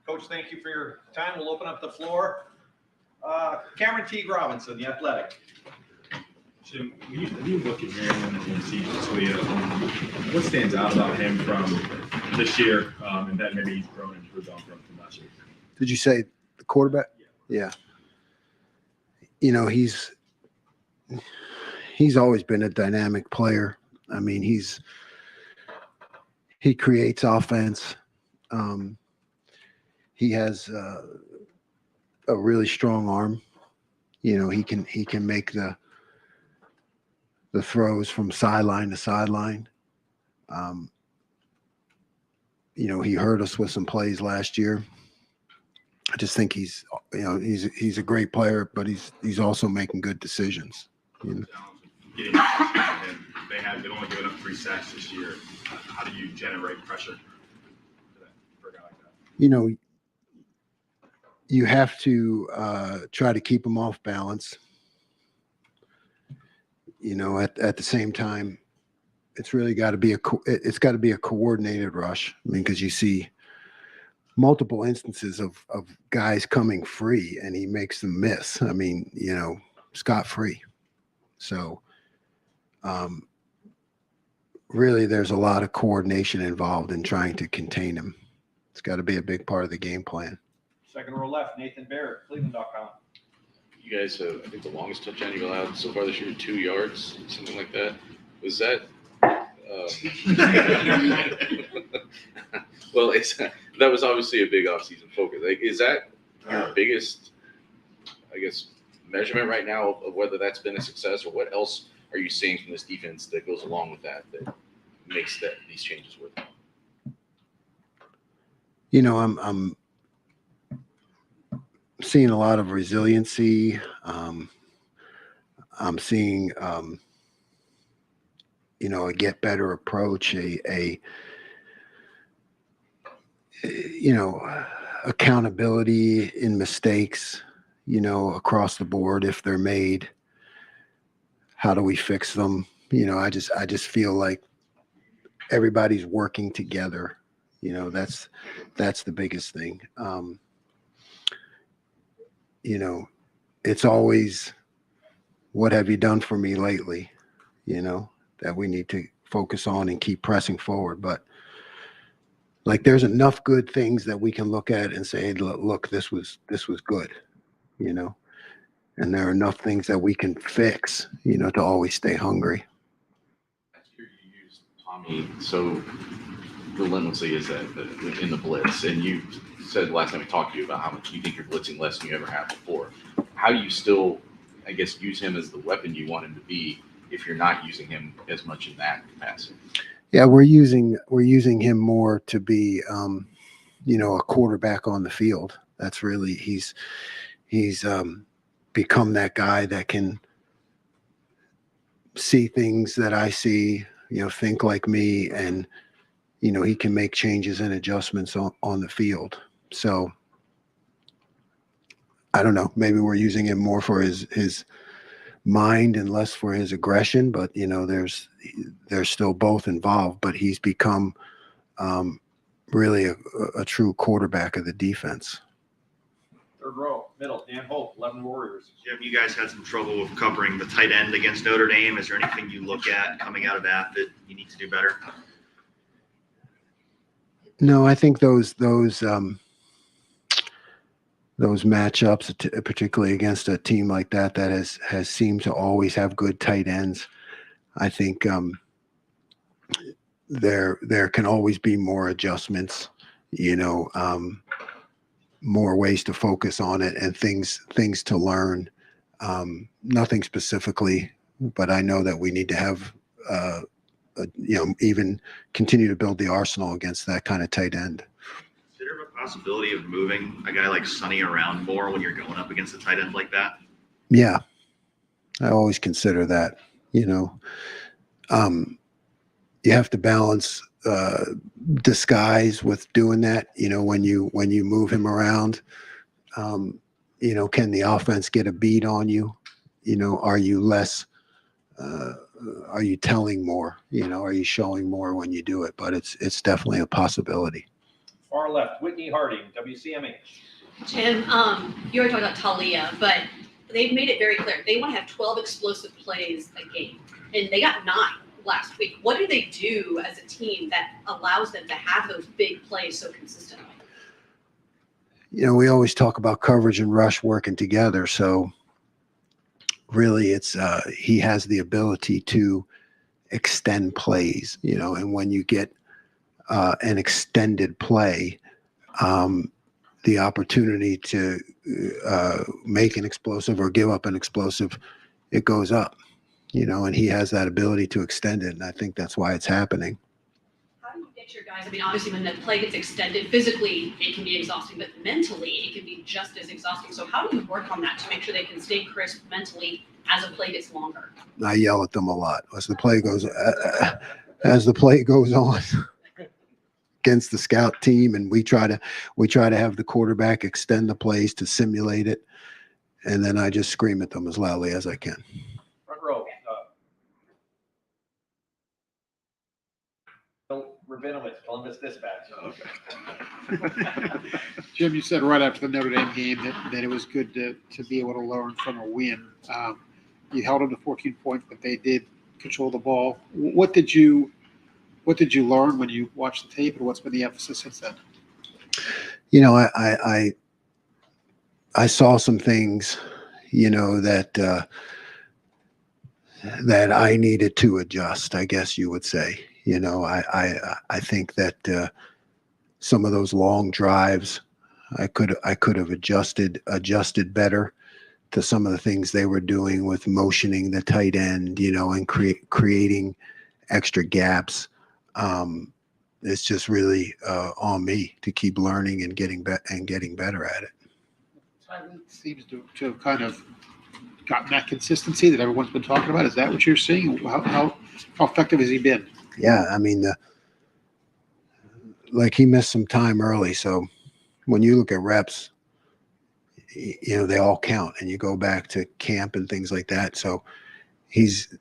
Coach, thank you for your time. We'll open up the floor. Cameron Teague Robinson, the athletic. Jim, when you look at Maryland and see Talia, what stands out about him from this year, and that maybe he's grown and improved on from last year? Did you say the quarterback? Yeah. You know, he's always been a dynamic player. I mean, he creates offense. He has a really strong arm. You know, he can make the throws from sideline to sideline. You know, he hurt us with some plays last year. I just think he's a great player, but he's also making good decisions. You know? They've only given up 3 sacks this year. How do you generate pressure for a guy like that? You know, you have to try to keep him off balance. You know, at the same time, it's really got to be a coordinated rush. I mean, because you see multiple instances of guys coming free and he makes them miss. I mean, you know, scot-free. So really there's a lot of coordination involved in trying to contain him. It's got to be a big part of the game plan. Second row left, Nathan Barrett, Cleveland.com. You guys have, I think, the longest touchdown you've allowed so far this year, 2 yards, something like that. Was that? Well, that was obviously a big offseason focus. Like, is that your biggest, I guess, measurement right now of whether that's been a success, or what else are you seeing from this defense that goes along with that makes these changes worth it? You know, I'm seeing a lot of resiliency. I'm seeing, you know, a get better approach, a you know, accountability in mistakes, you know, across the board. If they're made, how do we fix them? You know, I just feel like everybody's working together. You know, that's the biggest thing. You know, it's always, what have you done for me lately? You know, that we need to focus on and keep pressing forward. But like, there's enough good things that we can look at and say, look, this was good, you know, and there are enough things that we can fix, you know, to always stay hungry. Last year you used Tommy so relentlessly is that in the blitz, and you said last time we talked to you about how much you think you're blitzing less than you ever have before. How do you still, I guess, use him as the weapon you want him to be if you're not using him as much in that capacity? Yeah, we're using him more to be, you know, a quarterback on the field. That's really, he's become that guy that can see things that I see, you know, think like me, and you know, he can make changes and adjustments on the field. So I don't know, maybe we're using him more for his mind and less for his aggression, but you know, there's still both involved, but he's become really a true quarterback of the defense. Third row, middle, Dan Hope, 11 Warriors. Jim, you guys had some trouble with covering the tight end against Notre Dame. Is there anything you look at coming out of that you need to do better? No, I think those matchups, particularly against a team like that has seemed to always have good tight ends. I think there can always be more adjustments, you know, more ways to focus on it and things to learn. Nothing specifically, but I know that we need to have you know, even continue to build the arsenal against that kind of tight end. Is there a possibility of moving a guy like Sonny around more when you're going up against a tight end like that? Yeah, I always consider that. You know, you have to balance disguise with doing that. You know, when you move him around, you know, can the offense get a beat on you? You know, are you less are you telling more? Are you showing more when you do it? But it's definitely a possibility. Far left, Whitney Harding, WCMH. Jim, you already talked about Talia, but they've made it very clear. They want to have 12 explosive plays a game, and they got 9 last week. What do they do as a team that allows them to have those big plays so consistently? We always talk about coverage and rush working together. So really it's he has the ability to extend plays, and when you get an extended play, the opportunity to make an explosive or give up an explosive, it goes up, and he has that ability to extend it. And I think that's why it's happening. How do you get your guys? I mean, obviously, when the play gets extended, physically it can be exhausting, but mentally it can be just as exhausting. So how do you work on that to make sure they can stay crisp mentally as a play gets longer? I yell at them a lot as the play goes on against the scout team, and we try to have the quarterback extend the plays to simulate it, and then I just scream at them as loudly as I can. Front row. Rabinowitz, Columbus Dispatch. Jim, you said right after the Notre Dame game that it was good to be able to learn from a win. You held them to 14 points, but they did control the ball. What did you learn when you watched the tape, and what's been the emphasis since then? I saw some things, that I needed to adjust, I guess you would say. I think that some of those long drives, I could have adjusted better to some of the things they were doing with motioning the tight end, and creating extra gaps. It's just really on me to keep learning and getting better at it. It seems to have kind of gotten that consistency that everyone's been talking about. Is that what you're seeing? How effective has he been? Yeah, I mean, like he missed some time early, so when you look at reps, they all count, and you go back to camp and things like that. So he's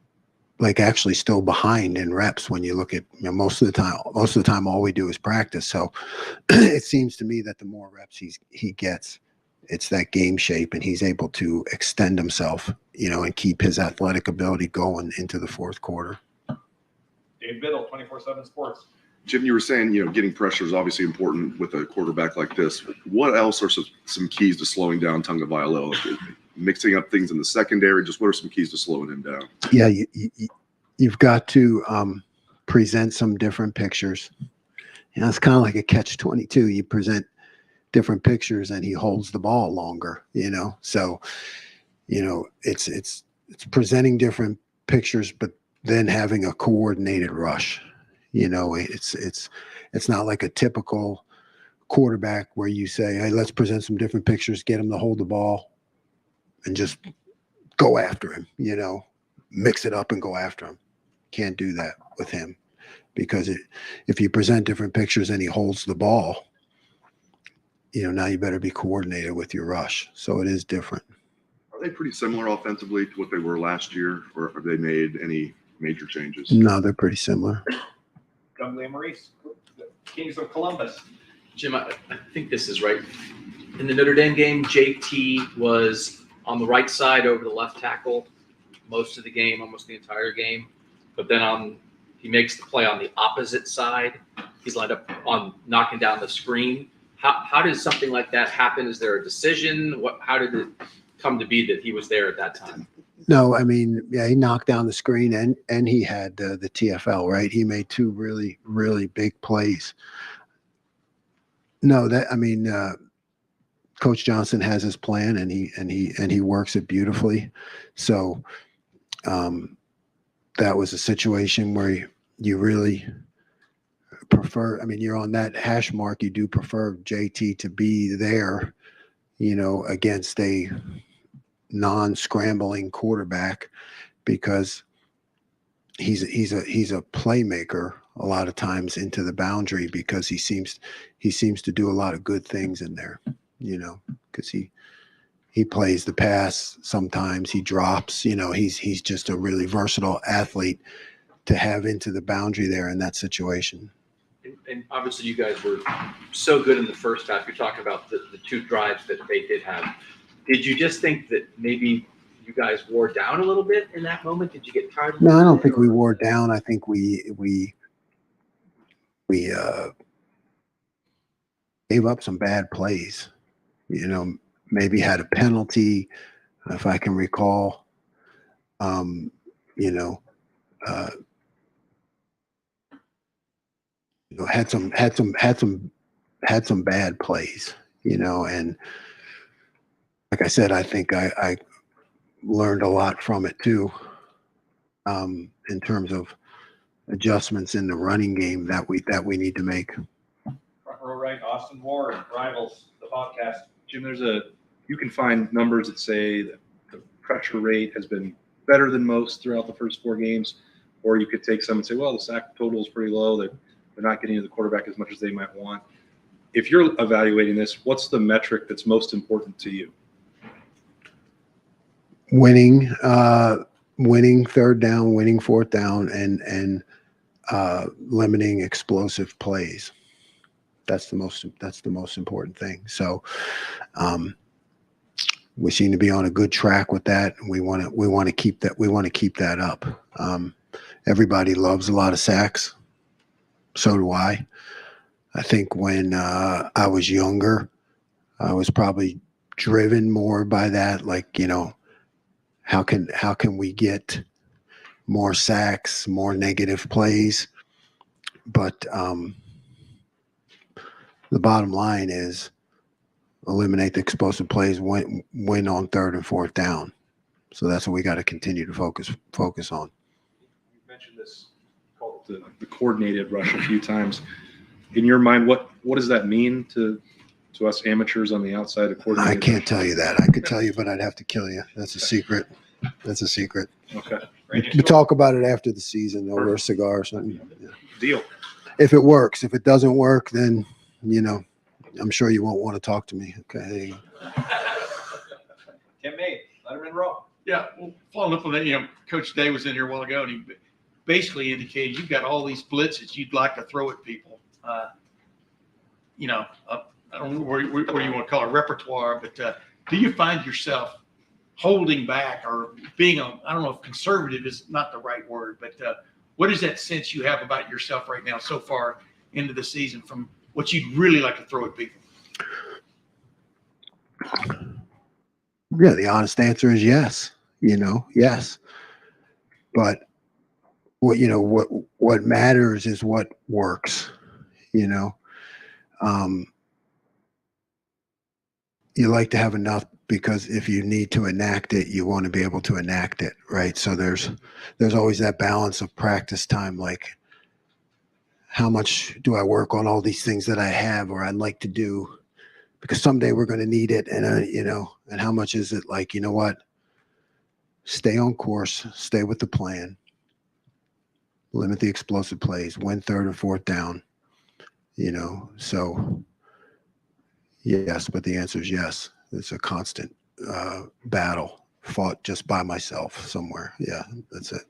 like actually still behind in reps when you look at most of the time all we do is practice. So it seems to me that the more reps he gets, it's that game shape, and he's able to extend himself, and keep his athletic ability going into the fourth quarter. Dave Biddle, 24/7 Sports. Jim, you were saying, getting pressure is obviously important with a quarterback like this. What else are some keys to slowing down Tagovailoa? Like mixing up things in the secondary, just what are some keys to slowing him down? Yeah, you've got to present some different pictures. It's kind of like a catch-22. You present different pictures, and he holds the ball longer. So it's presenting different pictures, but then having a coordinated rush. It's not like a typical quarterback where you say, hey, let's present some different pictures, get him to hold the ball, and just go after him, mix it up and go after him. Can't do that with him, because if you present different pictures and he holds the ball, now you better be coordinated with your rush. So it is different. Are they pretty similar offensively to what they were last year, or have they made any major changes? No, they're pretty similar. Gumley and Maurice, Kings of Columbus. Jim, I think this is right. In the Notre Dame game, JT was on the right side over the left tackle most of the game, almost the entire game. But then he makes the play on the opposite side. He's lined up on knocking down the screen. How does something like that happen? Is there a decision? How did it come to be that he was there at that time? No, I mean, yeah, he knocked down the screen, and he had the TFL, right? He made 2 really, really big plays. No, Coach Johnson has his plan, and he works it beautifully. So that was a situation where you really prefer. I mean, you're on that hash mark. You do prefer JT to be there, against a non-scrambling quarterback, because he's a playmaker a lot of times into the boundary, because he seems to do a lot of good things in there, because he He plays the pass. Sometimes he drops. You know, he's just a really versatile athlete to have into the boundary there in that situation. And obviously, you guys were so good in the first half. You're talking about the two drives that they did have. Did you just think that maybe you guys wore down a little bit in that moment? Did you get tired? No, I don't think we wore down. I think we gave up some bad plays. You know, maybe had a penalty, if I can recall. You know, had some bad plays. You know, and like I said, I think I learned a lot from it too, in terms of adjustments in the running game that we need to make. Front row right, Austin Ward, Rivals, the podcast. Jim, you can find numbers that say that the pressure rate has been better than most throughout the first 4 games, or you could take some and say, well, the sack total is pretty low. They're not getting to the quarterback as much as they might want. If you're evaluating this, what's the metric that's most important to you? Winning third down, winning fourth down, and limiting explosive plays. That's the most important thing. So we seem to be on a good track with that. We want to keep that up. Everybody loves a lot of sacks. So do I. I think when I was younger, I was probably driven more by that. Like, you know, how can we get more sacks, more negative plays? But the bottom line is eliminate the explosive plays, win on third and fourth down. So that's what we got to continue to focus on. You mentioned this, called the coordinated rush a few times. In your mind, what does that mean to us amateurs on the outside of coordinated? I can't tell you that. I could tell you, but I'd have to kill you. That's a secret. Okay. We talk about it after the season over a cigar or something. Yeah. Deal. If it works. If it doesn't work, then, you know, I'm sure you won't want to talk to me. Okay, there you go. Tim May, Letterman Row. Yeah, well, following up on that, you know, Coach Day was in here a while ago, and he basically indicated you've got all these blitzes you'd like to throw at people. You know, I don't know what you want to call it, repertoire, but do you find yourself holding back or being I don't know if conservative is not the right word, but what is that sense you have about yourself right now so far into the season from what you'd really like to throw at people? Yeah, the honest answer is yes. You know, yes. But what matters is what works. You know, you like to have enough, because if you need to enact it, you want to be able to enact it, right? So there's always that balance of practice time, like how much do I work on all these things that I have or I'd like to do, because someday we're going to need it, and you know, and how much is it, like, you know what? Stay on course, stay with the plan, limit the explosive plays, win third and fourth down, you know. So yes, but the answer is yes. It's a constant battle fought just by myself somewhere. Yeah, that's it.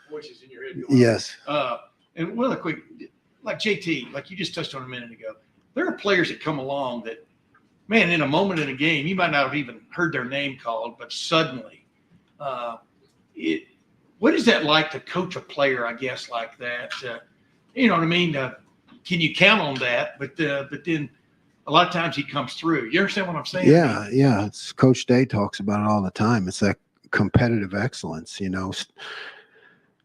Voices in your head. Yes. And one other quick, like JT, like you just touched on a minute ago, there are players that come along that, man, in a moment in a game, you might not have even heard their name called, but suddenly, what is that like to coach a player, I guess, like that? You know what I mean? Can you count on that? But then a lot of times he comes through. You understand what I'm saying? Yeah, yeah. It's Coach Day talks about it all the time. It's that competitive excellence, you know,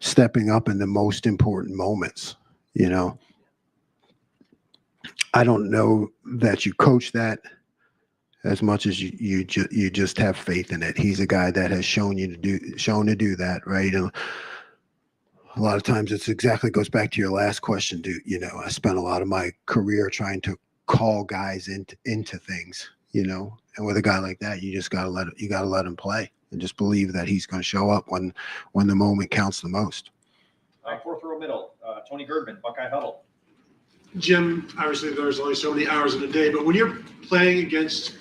stepping up in the most important moments, you know. I don't know that you coach that as much as you just have faith in it. He's a guy that has shown to do that, right? And a lot of times it's exactly goes back to your last question, dude. You know, I spent a lot of my career trying to call guys into things, you know, and with a guy like that, you just gotta let him play and just believe that he's going to show up when the moment counts the most. Fourth row middle, Tony Girdman, Buckeye Huddle. Jim, obviously there's only so many hours in a day, but when you're playing against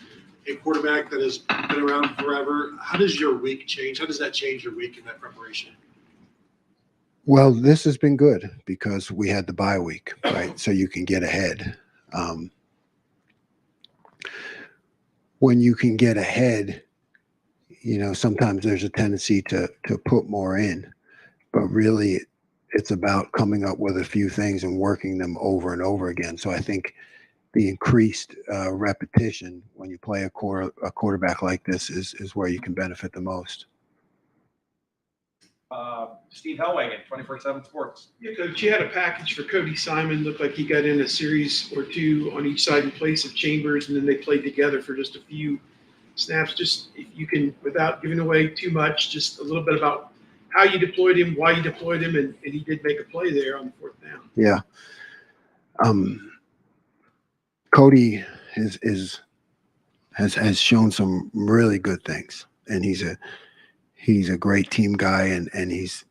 a quarterback that has been around forever. How does your week change? How does that change your week in that preparation? Well, this has been good because we had the bye week, right? So you can get ahead. When you can get ahead, sometimes there's a tendency to put more in, but really it's about coming up with a few things and working them over and over again. So I think the increased repetition when you play a quarterback like this is where you can benefit the most. Steve Hellwagon, 24/7 Sports. Yeah, Coach, you had a package for Cody Simon. Looked like he got in a series or two on each side in place of Chambers, and then they played together for just a few snaps. Just if you can, without giving away too much, just a little bit about how you deployed him, why you deployed him, and he did make a play there on the fourth down. Yeah. Cody has shown some really good things, and he's a great team guy, and he's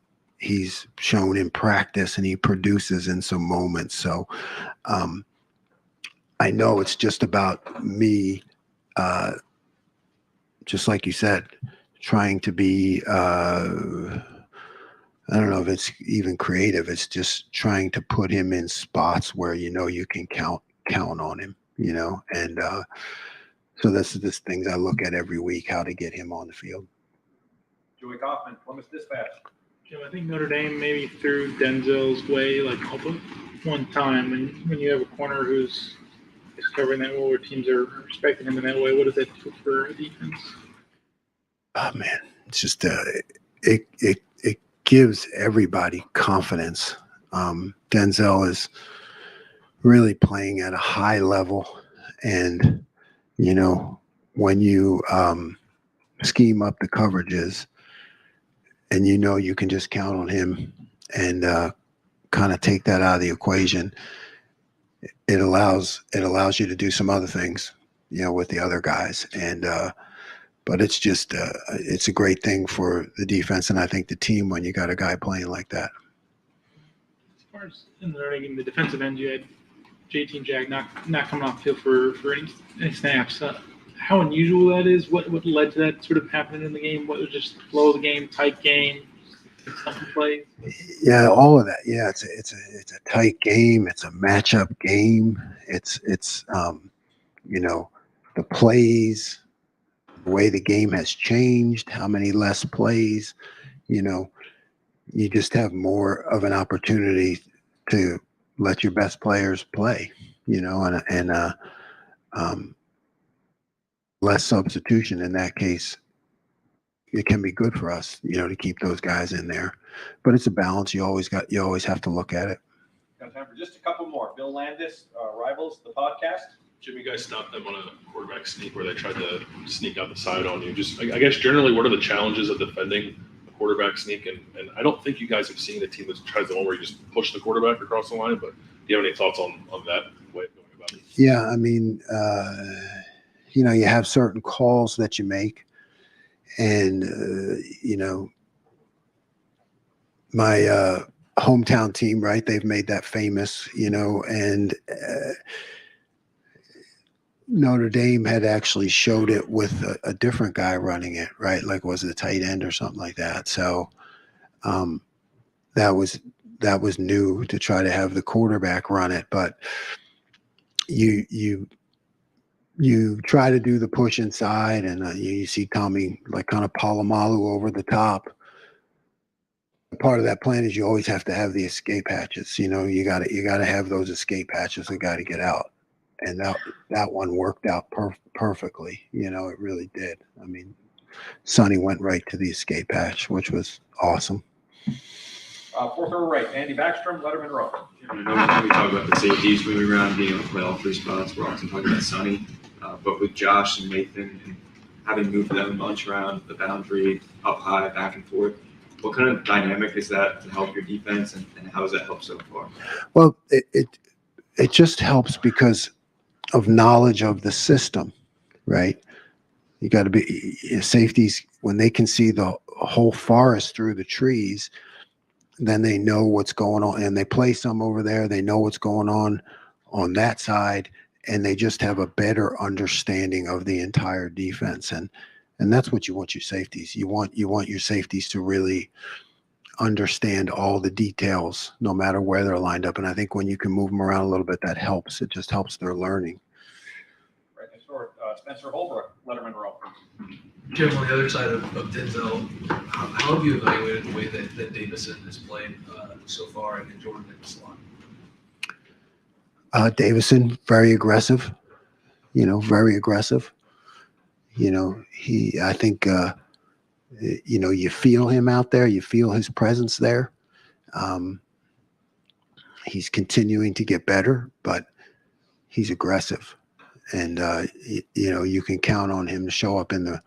shown in practice, and he produces in some moments. So I know it's just about me, just like you said, trying to be I don't know if it's even creative. It's just trying to put him in spots where you can count on him, and so this is just things I look at every week, how to get him on the field. Joey Kaufman, Plymouth Dispatch. Jim, I think Notre Dame maybe threw Denzel's way like one time, and when you have a corner who's covering that well, where teams are respecting him in that way, what does that do for defense? Oh man, it's just it gives everybody confidence. Denzel is really playing at a high level, and when you scheme up the coverages, and you can just count on him and kind of take that out of the equation, it allows you to do some other things, with the other guys. And but it's just it's a great thing for the defense, and I think the team when you got a guy playing like that. As far as in the defensive end, you had JT and Jack not coming off the field for any snaps. How unusual that is? What led to that sort of happening in the game? What was just the flow of the game, tight game, something plays? Yeah, all of that. Yeah, it's a tight game. It's a matchup game. It's the plays, the way the game has changed, how many less plays. You just have more of an opportunity to let your best players play. And less substitution in that case. It can be good for us, to keep those guys in there. But it's a balance. You always have to look at it. Got time for just a couple more. Bill Landis, Rivals, the podcast. Jim, you guys stopped them on a quarterback sneak where they tried to sneak out the side on you. Just, I guess, generally, what are the challenges of defending a quarterback sneak? And I don't think you guys have seen a team that tries the one where you just push the quarterback across the line. But do you have any thoughts on that way of going about it? Yeah, I mean, you have certain calls that you make. And, my hometown team, right, they've made that famous, and Notre Dame had actually showed it with a different guy running it, right? Like, was it a tight end or something like that? So that was new to try to have the quarterback run it. But you try to do the push inside, and you see Tommy like kind of Palomalu over the top. Part of that plan is you always have to have the escape hatches. You got to have those escape hatches. We got to get out, and that one worked out perfectly. It really did. I mean, Sonny went right to the escape hatch, which was awesome. Fourth row right, Andy Backstrom, Letterman Row. I know we talk about the safeties moving around, being able to play all three spots. We're often talking about Sonny, but with Josh and Nathan and having moved them a bunch around the boundary, up high, back and forth, what kind of dynamic is that to help your defense, and how has that helped so far? Well, it just helps because of knowledge of the system, right? You got to be safeties when they can see the whole forest through the trees. Then they know what's going on, and they play some over there. They know what's going on that side, and they just have a better understanding of the entire defense. And that's what you want your safeties. You want your safeties to really understand all the details, no matter where they're lined up. And I think when you can move them around a little bit, that helps. It just helps their learning. Right next door, Spencer Holbrook, Letterman row. Jim, on the other side of Denzel, how have you evaluated the way that Davison has played so far and Jordan in the slot? Davison, very aggressive, very aggressive. I think, you feel him out there, you feel his presence there. He's continuing to get better, but he's aggressive. And, you can count on him to show up in the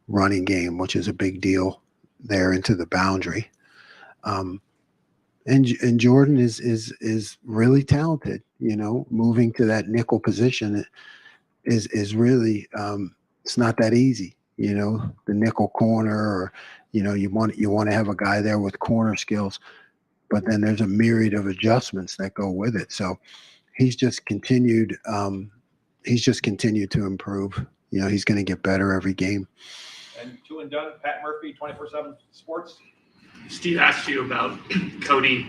running game, which is a big deal there into the boundary. And Jordan is really talented, moving to that nickel position is really, it's not that easy, the nickel corner, or, you want to have a guy there with corner skills, but then there's a myriad of adjustments that go with it. So he's just continued to improve. He's going to get better every game. And two and done, Pat Murphy, 24/7 Sports. Steve asked you about Cody.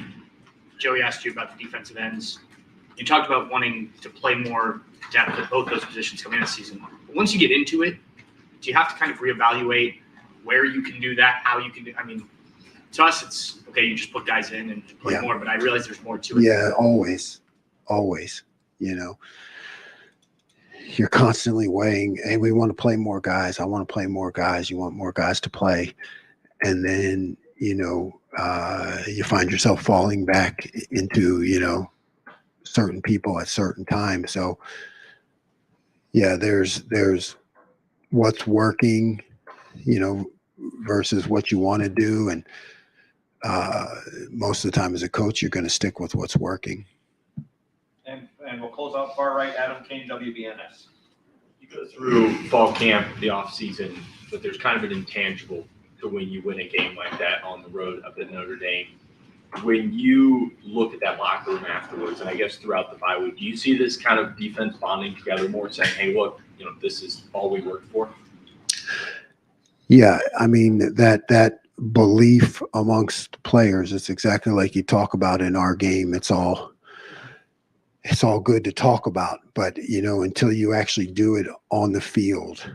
Joey asked you about the defensive ends. You talked about wanting to play more depth at both those positions coming into the season. But once you get into it, do you have to kind of reevaluate where you can do that, how you can do? I mean, to us, it's okay. You just put guys in and play more, but I realize there's more to it. Yeah, always. You're constantly weighing, hey, we want to play more guys. I want to play more guys. You want more guys to play. And then, you find yourself falling back into, certain people at certain times. So yeah, there's what's working, versus what you want to do. And most of the time as a coach, you're going to stick with what's working. And we'll close out far right, Adam Kane, WBNS. You go through fall camp, the off season, but there's kind of an intangible to when you win a game like that on the road up at Notre Dame. When you look at that locker room afterwards, and I guess throughout the bye week, do you see this kind of defense bonding together more, saying, hey, look, this is all we worked for? Yeah, I mean, that belief amongst players, it's exactly like you talk about in our game. It's all good to talk about, but until you actually do it on the field,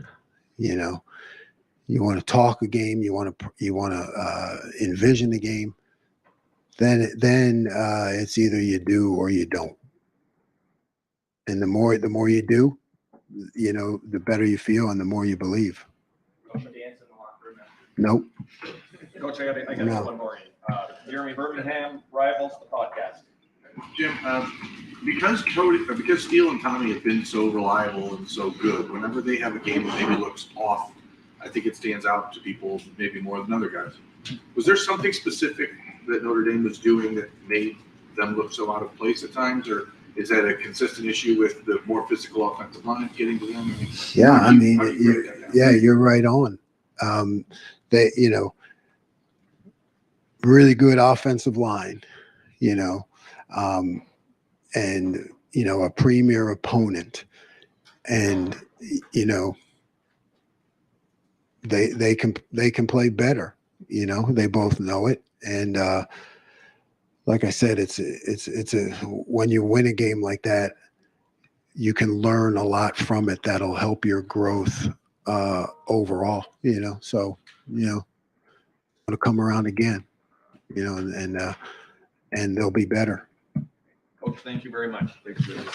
you want to talk a game, you want to envision the game, then it's either you do or you don't. And the more you do, the better you feel and the more you believe. Nope. Coach, I got No. one more in. Jeremy Birmingham, Rivals, the podcast. Jim, because Steele and Tommy have been so reliable and so good, whenever they have a game that maybe looks off, I think it stands out to people maybe more than other guys. Was there something specific that Notre Dame was doing that made them look so out of place at times, or is that a consistent issue with the more physical offensive line getting to them? You're right on. They, really good offensive line, and a premier opponent, and they can play better. They both know it, and like I said, it's when you win a game like that, you can learn a lot from it that'll help your growth overall. So it'll come around again, and they'll be better. Coach, thank you very much. Thanks for this.